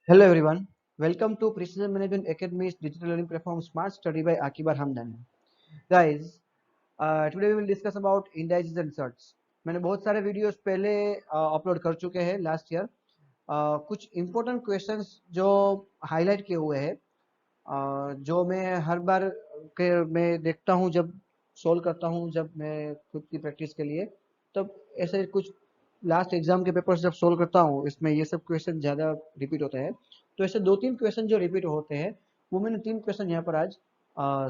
Hello everyone, welcome to Precision Management Academy's digital learning platform Smart Study by Akibar Hamdan. Guys, today we will discuss about indices and search. मैंने बहुत सारे videos पहले upload कर चुके हैं last year. कुछ important questions जो highlight किए हुए हैं, जो मैं हर बार के मैं देखता हूँ जब सोल्व करता हूँ, जब मैं खुद की प्रैक्टिस के लिए, तब ऐसे कुछ लास्ट एग्जाम के पेपर्स जब सोल्व करता हूँ, इसमें ये सब क्वेश्चन ज़्यादा रिपीट होते हैं. तो ऐसे 2-3 क्वेश्चन जो रिपीट होते हैं, वो मैंने 3 क्वेश्चन यहाँ पर आज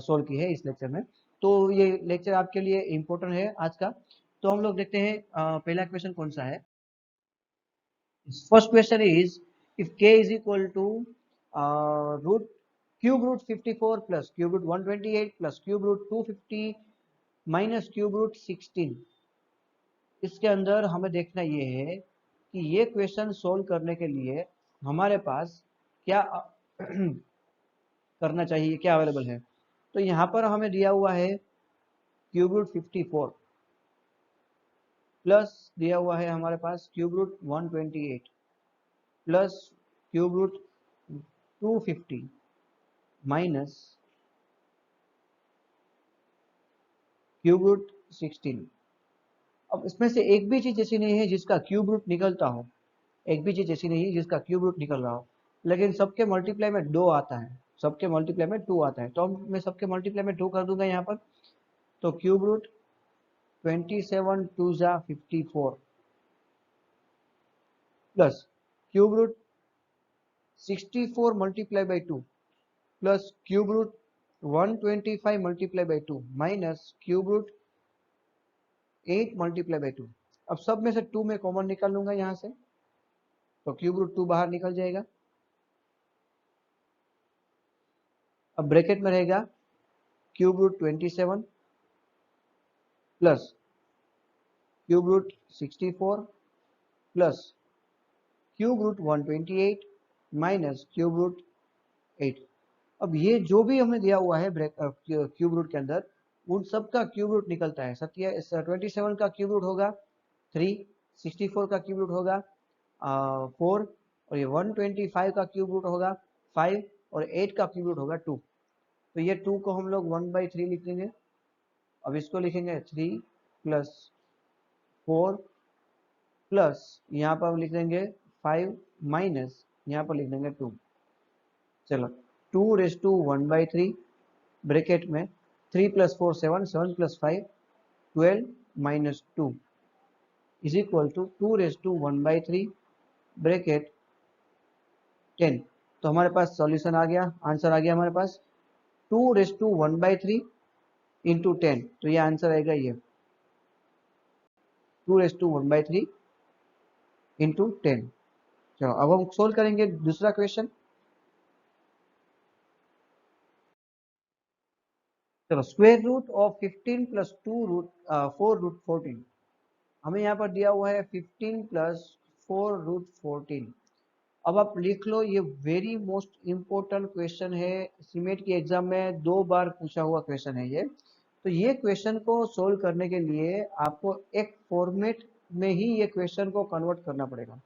सोल्व किए हैं इस लेक्चर में. तो ये लेक्चर आपके लिए इम्पोर्टेंट है आज का. तो हम लोग देखते हैं पहला क्वेश्चन कौन सा है. First question is, if k is equal to root cube root 54 plus cube root 128 plus cube root 250 minus cube root 16, इसके अंदर हमें देखना ये है कि ये क्वेश्चन सोल्व करने के लिए हमारे पास क्या करना चाहिए, क्या अवेलेबल है. तो यहाँ पर हमें दिया हुआ है क्यूब रूट 54 प्लस दिया हुआ है हमारे पास cube root 128 plus cube root 250 minus cube root 16. अब इसमें से एक भी चीज ऐसी नहीं है जिसका क्यूब रूट निकलता हो, एक भी चीज ऐसी नहीं है जिसका क्यूब रूट निकल रहा हो, लेकिन सबके मल्टीप्लाई में 2 आता है, सबके मल्टीप्लाई में 2 आता है. तो मैं सबके मल्टीप्लाई में 2 कर दूंगा यहाँ पर. तो क्यूब रूट 27 2 जा 54 plus cube root 64 multiply by 2 plus cube root 125 multiply by 2 minus cube root 8 multiply by 2. अब सब में से 2 में कॉमन निकाल लूंगा यहाँ से, तो क्यूब रूट 2 बाहर निकल जाएगा. अब ब्रैकेट में रहेगा cube root 27 plus cube root 64 plus cube root 128 minus cube root 8. अब ये जो भी हमें दिया हुआ है क्यूब रूट के अंदर, उन सब का क्यूब रूट निकलता है. 27 का क्यूब रूट होगा 3, 64 का क्यूब रूट होगा 4, और ये 125 का क्यूब रूट होगा 5, और 8 का क्यूब रूट होगा 2. तो ये 2 को हम लोग 1/3 लिख देंगे. अब इसको लिखेंगे 3 प्लस 4 प्लस यहाँ पर हम लिख देंगे 5 माइनस यहाँ पर लिख देंगे 2. चलो 2 रेस टू 1/3 ब्रैकेट में 3 plus 4 7, 7 plus 5 12 minus 2 is equal to 2 raise to 1/3 bracket 10. तो हमारे पास सॉल्यूशन आ गया, आंसर आ गया हमारे पास 2 रेस टू 1/3 इंटू 10. तो ये आंसर आएगा ये 2 रेस टू 1/3 इंटू 10. चलो अब हम सोल्व करेंगे दूसरा क्वेश्चन. चलो square root of 15 plus 2 root 4 root 14. हमें यहाँ पर दिया हुआ है 15 प्लस 4 रूट 14. अब आप लिख लो, ये वेरी मोस्ट इम्पोर्टेंट क्वेश्चन है, सीमेट की एग्जाम में 2 बार पूछा हुआ क्वेश्चन है ये. तो ये क्वेश्चन को सोल्व करने के लिए आपको एक फॉर्मेट में ही ये क्वेश्चन को कन्वर्ट करना पड़ेगा,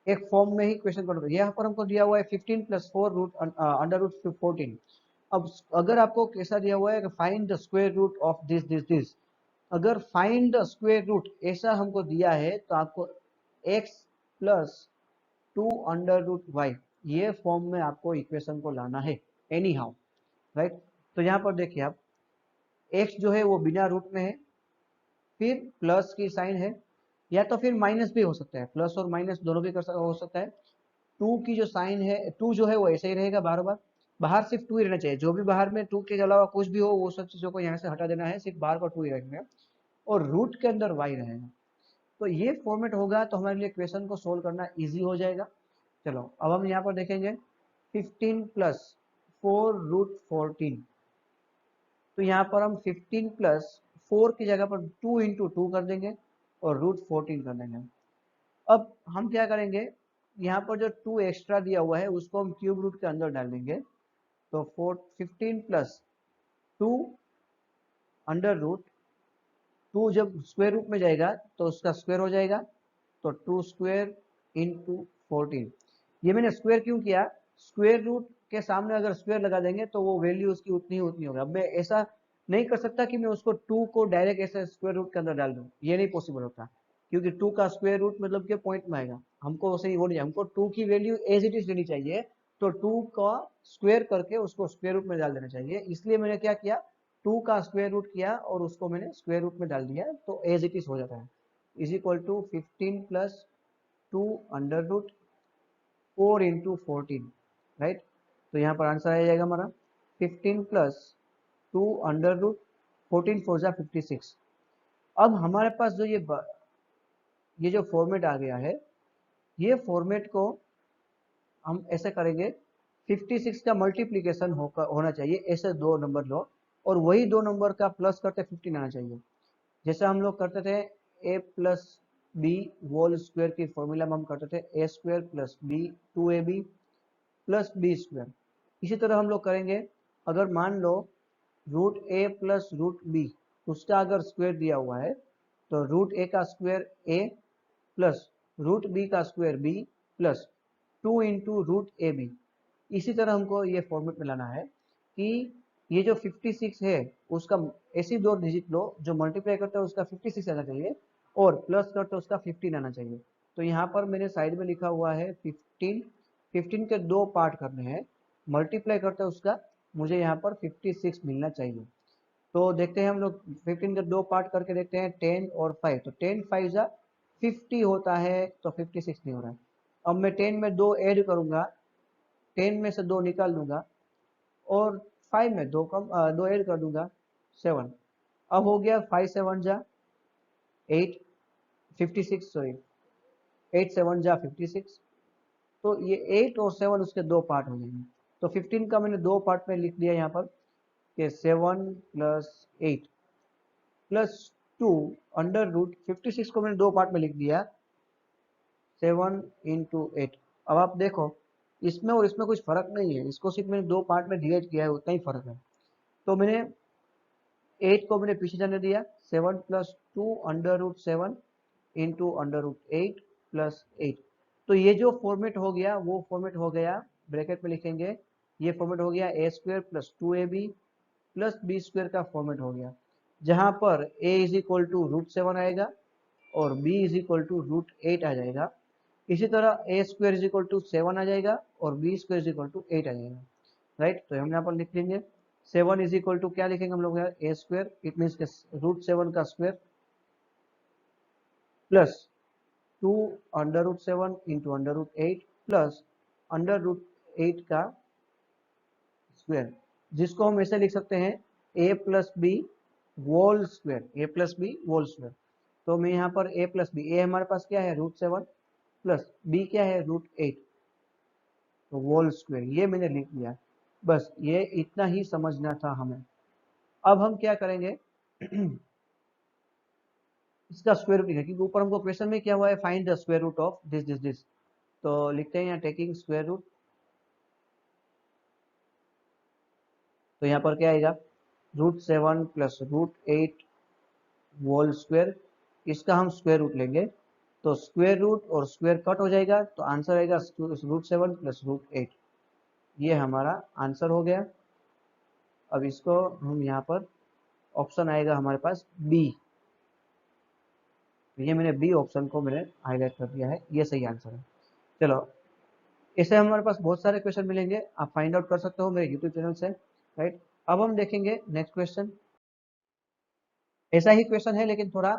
एक फॉर्म में ही क्वेश्चन कन्वर्ट. यहाँ पर हमको दिया हुआ है 15 प्लस 4 रूट अंडर रूट 14. अब अगर आपको कैसा दिया हुआ है कि find the square root of this this this, अगर फाइंड द स्क्वायर रूट ऐसा हमको दिया है तो आपको x plus 2 under root y, ये फॉर्म में आपको इक्वेशन को लाना है एनी हाउ, राइट. तो यहाँ पर देखिए आप, x जो है वो बिना रूट में है, फिर प्लस की साइन है, या तो फिर माइनस भी हो सकता है, प्लस और माइनस दोनों भी हो सकता है. 2 की जो साइन है, 2 जो है वो ऐसे ही रहेगा बार बार, बाहर सिर्फ 2 ही रहना चाहिए. जो भी बाहर में 2 के अलावा कुछ भी हो वो सब चीजों को यहाँ से हटा देना है, सिर्फ बाहर का 2 ही रखेंगे, और रूट के अंदर y रहेगा. तो ये फॉर्मेट होगा तो हमारे लिए क्वेश्चन को सोल्व करना इजी हो जाएगा. चलो अब हम यहाँ पर देखेंगे 15 प्लस 4 रूट 14. तो यहाँ पर हम 15 प्लस 4 की जगह पर 2 इंटू 2 कर देंगे और रूट 14 कर देंगे. अब हम क्या करेंगे, यहाँ पर जो 2 एक्स्ट्रा दिया हुआ है उसको हम क्यूब रूट के अंदर डाल देंगे. तो 15 प्लस 2 अंडर रूट 2 जब स्क्वायर रूट में जाएगा तो उसका स्क्वायर हो जाएगा, तो 2 स्क्वायर इंटू 14. ये मैंने स्क्वायर क्यों किया, स्क्वायर रूट के सामने अगर स्क्वायर लगा देंगे तो वो वैल्यू उसकी उतनी उतनी होगी। अब मैं ऐसा नहीं कर सकता कि मैं उसको 2 को डायरेक्ट ऐसे स्क्वायर रूट के अंदर डाल दूं, ये नहीं पॉसिबल होता, क्योंकि 2 का स्क्वायर रूट मतलब के पॉइंट में आएगा, हमको सही वो नहीं, हमको 2 की वैल्यू एज इट इज लेनी चाहिए, तो 2 का स्क्वायर करके उसको स्क्वायर रूट में डाल देना चाहिए। इसलिए मैंने क्या किया, 2 का स्क्वायर रूट किया और उसको मैंने स्क्वायर रूट में डाल दिया, तो एज इट इज हो जाता है। Is equal to 15 plus 2 under root 4 into 14, right. तो यहाँ पर आंसर आ जाएगा हमारा 15 प्लस 2 अंडर रूट 14 फोर जा 56। अब हमारे पास जो ये जो फॉर्मेट आ गया है, ये फॉर्मेट को हम ऐसे करेंगे, 56 का मल्टीप्लीकेशन होना चाहिए, ऐसे दो नंबर लो और वही दो नंबर का प्लस करते 15 आना चाहिए। जैसे हम लोग करते थे A plus B whole square की फॉर्मूला में हम करते थे A square plus B 2ab plus B square. इसी तरह हम लोग करेंगे, अगर मान लो root A plus root B उसका अगर स्क्वायर दिया हुआ है, तो रूट ए का square a plus root b का square b plus 2 into root a b. इसी तरह हमको ये फॉर्मेट में लाना है कि ये जो 56 है उसका ऐसी दो डिजिट लो जो मल्टीप्लाई करते हैं उसका 56 आना चाहिए और प्लस करते हैं उसका 15 आना चाहिए। तो यहाँ पर मैंने साइड में लिखा हुआ है 15, 15 के दो पार्ट करने हैं, मल्टीप्लाई करते हैं उसका मुझे यहाँ पर 56 मिलना चाहिए। तो देखते हैं हम लोग 15 के दो पार्ट करके देखते हैं, 10 और 5, तो 10 5 जा 50 होता है, तो 56 नहीं हो रहा है। अब मैं 10 में दो ऐड करूंगा, 10 में से दो निकाल दूंगा और 5 में दो ऐड कर दूंगा 7। अब हो गया 5 7 जा 8 56, सॉरी 8 7 जा 56। तो ये 8 और 7 उसके दो पार्ट हो जाएंगे। तो 15 का मैंने दो पार्ट में लिख दिया यहाँ पर कि 7 प्लस 8 प्लस 2 अंडर रूट 56 को मैंने दो पार्ट में लिख दिया 7 इंटू 8। अब आप देखो इसमें और इसमें कुछ फर्क नहीं है, इसको सिर्फ मैंने दो पार्ट में डिवाइड किया है, उतना ही फर्क है। तो मैंने 8 को मैंने पीछे जाने दिया, 7 plus 2 under root 7 into under root 8 plus 8। तो ये जो फॉर्मेट हो गया वो फॉर्मेट हो गया, ब्रैकेट में लिखेंगे, ये फॉर्मेट हो गया A square plus 2ab plus B square का फॉर्मेट हो गया, जहां पर a is equal to root 7 आएगा और b is equal to root 8 आ जाएगा। इसी तरह A square is equal to 7 आ जाएगा और B square is equal to 8 आ जाएगा, राइट। तो हम यहाँ पर लिख लेंगे 7 इज इक्वल टू क्या लिखेंगे हम लोग यार, a square, it mean root 7 का square plus 2 under root 7 into under root 8 plus under root 8 का स्क्वायर, जिसको हम ऐसे लिख सकते हैं a plus b whole square, a plus b whole square. तो मैं यहाँ पर ए प्लस बी, ए हमारे पास क्या है रूट 7 प्लस बी क्या है रूट 8, तो वोल स्क्वायर ये मैंने लिख दिया। बस ये इतना ही समझना था हमें। अब हम क्या करेंगे इसका स्क्वायर रूट लिखें, क्योंकि ऊपर हमको क्वेश्चन में क्या हुआ है, find the square root of this this this. तो लिखते हैं यहाँ टेकिंग स्क्वायर रूट, तो यहाँ पर क्या आएगा root 7 plus root 8 whole square, इसका हम स्क्वायर रूट लेंगे, तो स्क्वायर रूट और स्क्वायर कट हो जाएगा, तो आंसर आएगा रूट 7 प्लस रूट 8। ये हमारा आंसर हो गया। अब इसको हम यहाँ पर ऑप्शन आएगा हमारे पास बी, ये मैंने बी ऑप्शन को मैंने हाईलाइट कर दिया है, ये सही आंसर है। चलो ऐसे हमारे पास बहुत सारे क्वेश्चन मिलेंगे, आप फाइंड आउट कर सकते हो मेरे यूट्यूब चैनल से, राइट। अब हम देखेंगे नेक्स्ट क्वेश्चन, ऐसा ही क्वेश्चन है लेकिन थोड़ा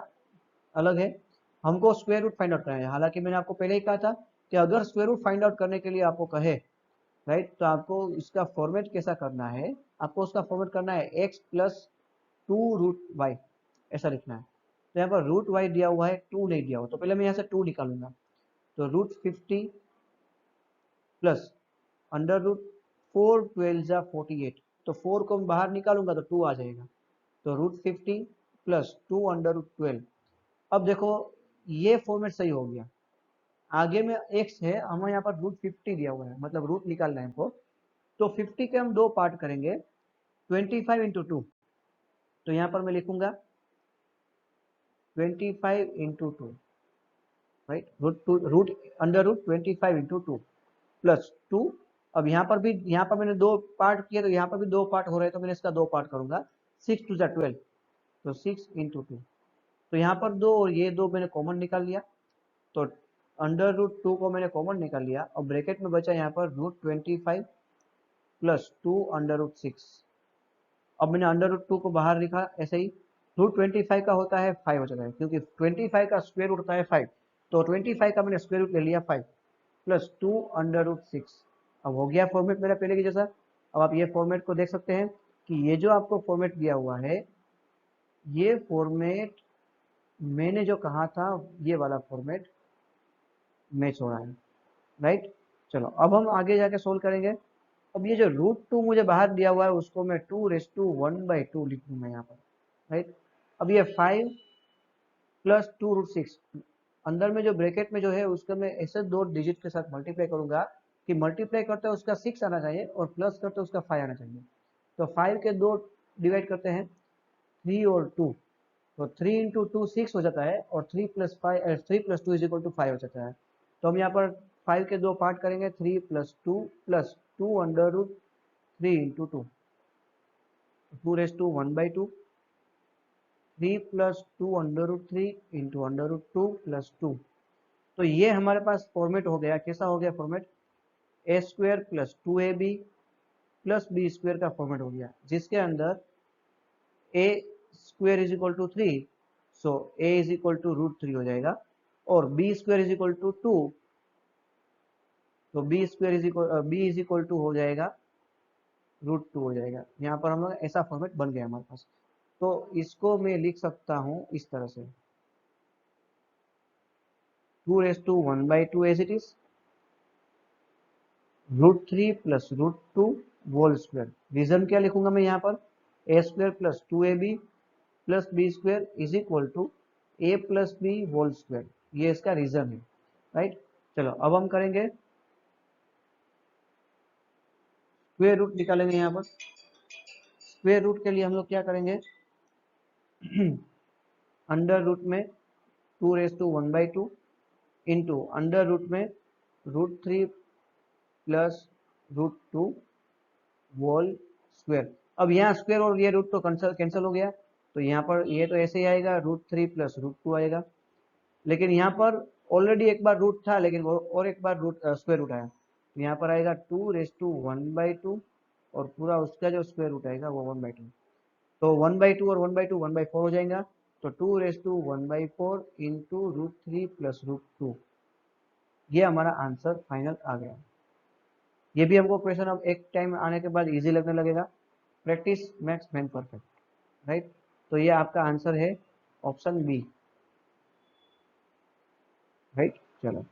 अलग है। हमको स्क्वायर रूट फाइंड आउट करना है, हालांकि मैंने आपको पहले ही कहा था कि अगर स्क्वायर रूट फाइंड आउट करने के लिए आपको कहे, राइट, तो आपको इसका फॉर्मेट कैसा करना है, आपको उसका फॉर्मेट करना है एक्स प्लस 2 रूट वाई, ऐसा लिखना है। तो यहाँ पर रूट वाई दिया हुआ है, 2 नहीं दिया हुआ, तो पहले मैं यहाँ से 2 निकालूंगा, तो रूट 50 प्लस अंडर रूट 4 12 जा 48, तो 4 को मैं बाहर निकालूंगा तो 2 आ जाएगा, तो रूट 50 प्लस 2 अंडर रूट 12। अब देखो ये फॉर्मेट सही हो गया, आगे में x है, हमें यहाँ पर रूट 50 दिया हुआ है, मतलब रूट निकालना है हमको, तो 50 के हम दो पार्ट करेंगे 25 इंटू 2, तो यहाँ पर मैं लिखूंगा 25 into 2, right, root under root 25 into 2, plus 2। अब यहाँ पर मैंने दो पार्ट किए तो यहाँ पर भी दो पार्ट हो रहे हैं, तो मैंने इसका दो पार्ट करूंगा। 6 टू 12, तो 6 इंटू 2। तो यहाँ पर दो और ये दो मैंने कॉमन निकाल लिया, तो अंडर रूट 2 को मैंने कॉमन निकाल लिया और ब्रैकेट में बचा यहाँ पर √25 प्लस 2 अंडर रूट 6। अब मैंने अंडर रूट 2 को बाहर लिखा ऐसे ही। √25 का होता है 5 हो जाता है, क्योंकि 25 का स्क्वायर रूट होता है 5, तो 25 का मैंने स्क्वायर रूट ले लिया 5 प्लस 2 अंडर रूट 6। अब हो गया फॉर्मेट मेरा पहले की जैसा। अब आप ये फॉर्मेट को देख सकते हैं कि ये जो आपको फॉर्मेट दिया हुआ है, ये फॉर्मेट मैंने जो कहा था ये वाला फॉर्मेट मैच हो रहा है, राइट। चलो अब हम आगे जाके सोल्व करेंगे। अब ये जो √2 मुझे बाहर दिया हुआ है उसको मैं 2⁻² लिख दूंगा यहाँ पर, राइट। अब ये 5 प्लस 2√6, अंदर में जो ब्रैकेट में जो है उसको मैं ऐसे दो डिजिट के साथ मल्टीप्लाई करूंगा कि मल्टीप्लाई करते हैं उसका 6 आना चाहिए और प्लस करते हैं उसका 5 आना चाहिए। तो 5 के दो डिवाइड करते हैं 3 और 2, तो 3 इंटू 2 6 हो जाता है और 3 प्लस 2 इज इक्वल टू 5 हो जाता है। तो हम यहाँ पर 5 के दो पार्ट करेंगे, 3 plus 2 under root 3 into 2, 2⁻², 3 plus 2 under root 3 into under root 2 plus 2। तो ये हमारे पास फॉर्मेट हो गया। कैसा हो गया format? a² plus 2ab plus b² का फॉर्मेट हो गया, जिसके अंदर a² is equal to 3, so a is equal to √3 हो जाएगा, और b² इज इक्वल टू 2, तो b इज इक्वल टू हो जाएगा √2 हो जाएगा। यहाँ पर हम लोग ऐसा फॉर्मेट बन गया हमारे पास। तो इसको मैं लिख सकता हूँ इस तरह से, 2⁻² as it is, √3 plus √2 whole square. Reason क्या लिखूंगा मैं यहाँ पर? a² plus 2ab plus b² is equal to a plus B whole square. ये इसका रीजन है, राइट। चलो अब हम करेंगे स्क्वायर रूट निकालेंगे। यहाँ पर स्क्वायर रूट के लिए हम लोग क्या करेंगे? अंडर रूट में 2⁻² इंटू अंडर रूट में √3 प्लस √2 होल स्क्वायर। अब यहाँ स्क्वायर और ये रूट तो कैंसिल हो गया, तो यहाँ पर ये तो ऐसे ही आएगा, √3 प्लस √2 आएगा। लेकिन यहाँ पर ऑलरेडी एक बार रूट था, लेकिन वो और एक बार रूट स्क्वायर रूट आया, तो यहाँ पर आएगा 2⁻² और पूरा उसका जो स्क्वायर रूट आएगा वो 1/2। तो 1/2 और 1/2 1/4 हो जाएगा, तो 2⁻1/4 इंटू √3 प्लस √2, ये हमारा आंसर फाइनल आ गया। ये भी हमको क्वेश्चन अब एक टाइम आने के बाद इजी लगने लगेगा। Practice max man perfect, right. तो ये आपका आंसर है ऑप्शन बी, राइट। चलो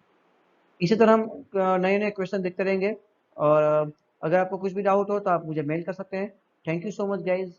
इसी तरह हम नए नए क्वेश्चन देखते रहेंगे, और अगर आपको कुछ भी डाउट हो तो आप मुझे मेल कर सकते हैं। Thank you so much guys.